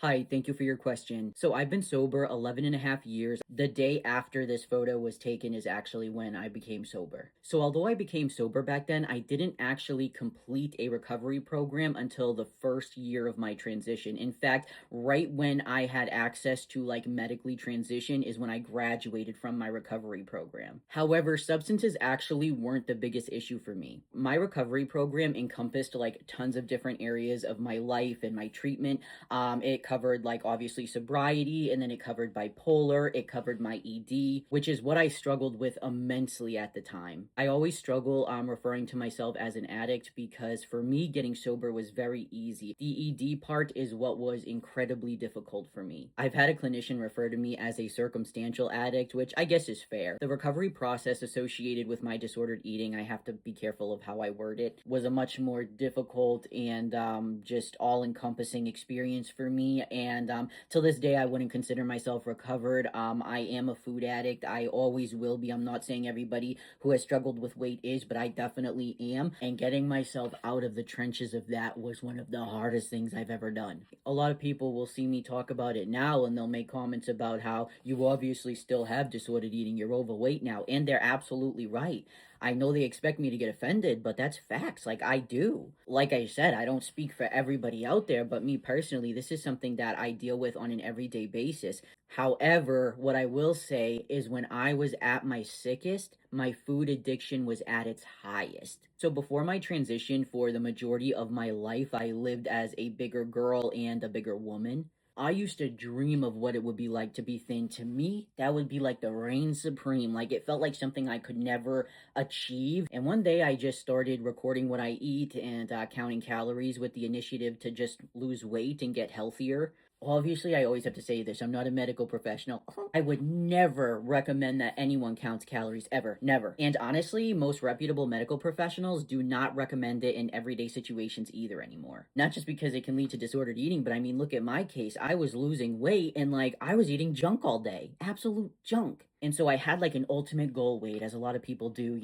Hi, thank you for your question. So I've been sober 11 and a half years. The day after this photo was taken is actually when I became sober. So although I became sober back then, I didn't actually complete a recovery program until the first year of my transition. In fact, right when I had access to like medically transition is when I graduated from my recovery program. However, substances actually weren't the biggest issue for me. My recovery program encompassed like tons of different areas of my life and my treatment. It covered like obviously sobriety, and then it covered bipolar, it covered my ED, which is what I struggled with immensely at the time. I always struggle referring to myself as an addict because for me, getting sober was very easy. The ED part is what was incredibly difficult for me. I've had a clinician refer to me as a circumstantial addict, which I guess is fair. The recovery process associated with my disordered eating, I have to be careful of how I word it, was a much more difficult and just all encompassing experience for me. And till this day, I wouldn't consider myself recovered. I am a food addict. I always will be. I'm not saying everybody who has struggled with weight is, but I definitely am. And getting myself out of the trenches of that was one of the hardest things I've ever done. A lot of people will see me talk about it now and they'll make comments about how you obviously still have disordered eating. You're overweight now. And they're absolutely right. I know they expect me to get offended, but that's facts. Like, I do. Like I said, I don't speak for everybody out there, but me personally, this is something that I deal with on an everyday basis. However, what I will say is when I was at my sickest, my food addiction was at its highest. So before my transition, for the majority of my life, I lived as a bigger girl and a bigger woman. I used to dream of what it would be like to be thin. To me, that would be like the reign supreme. Like it felt like something I could never achieve. And one day I just started recording what I eat and counting calories with the initiative to just lose weight and get healthier. Obviously, I always have to say this. I'm not a medical professional. I would never recommend that anyone counts calories ever. Never. And honestly, most reputable medical professionals do not recommend it in everyday situations either anymore. Not just because it can lead to disordered eating, but I mean, look at my case. I was losing weight and like I was eating junk all day. Absolute junk. And so I had like an ultimate goal weight, as a lot of people do,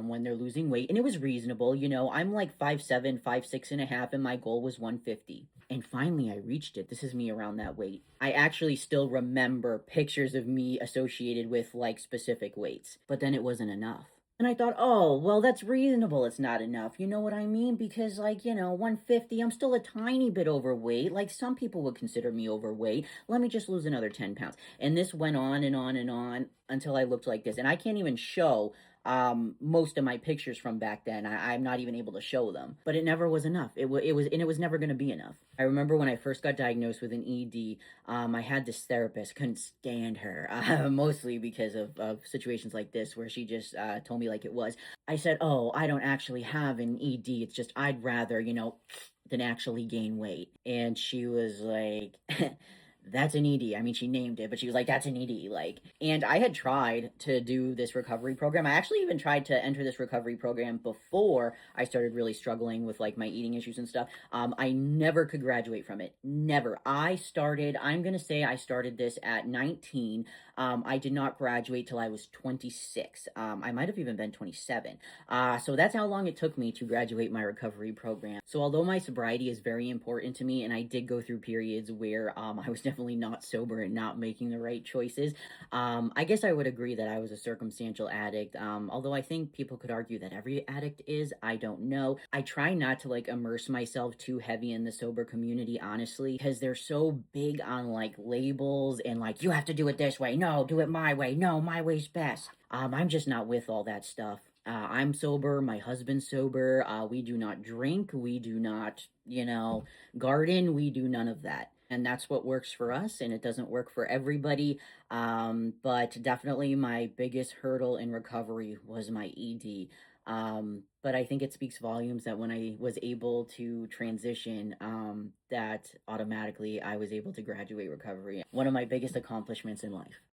when they're losing weight. And it was reasonable. I'm like 5'7", 5'6.5", and my goal was 150. And finally I reached it. This is me around that weight. I actually still remember pictures of me associated with like specific weights, but then it wasn't enough. And I thought, oh, well, that's reasonable. It's not enough. You know what I mean? Because, 150, I'm still a tiny bit overweight. Like, some people would consider me overweight. Let me just lose another 10 pounds. And this went on and on and on until I looked like this. And I can't even show most of my pictures from back then. I'm not even able to show them. But it never was enough. It was never going to be enough. I remember when I first got diagnosed with an ED, I had this therapist, couldn't stand her, mostly because of situations like this where she just told me like it was. I said, oh, I don't actually have an ED. It's just I'd rather, than actually gain weight. And she was like, that's an ED. I mean, she named it, but she was like, that's an ED. Like, and I had tried to do this recovery program. I actually even tried to enter this recovery program before I started really struggling with like my eating issues and stuff. I never could graduate from it. Never. I'm going to say I started this at 19. I did not graduate till I was 26. I might have even been 27. So that's how long it took me to graduate my recovery program. So although my sobriety is very important to me, and I did go through periods where I was definitely not sober and not making the right choices, I guess I would agree that I was a circumstantial addict. Although I think people could argue that every addict is. I don't know. I try not to like immerse myself too heavy in the sober community, honestly, because they're so big on like labels and like, you have to do it this way. No, do it my way. No, my way's best. I'm just not with all that stuff. I'm sober. My husband's sober. We do not drink. We do not, garden. We do none of that. And that's what works for us, and it doesn't work for everybody. But definitely my biggest hurdle in recovery was my ED. But I think it speaks volumes that when I was able to transition, that automatically I was able to graduate recovery. One of my biggest accomplishments in life.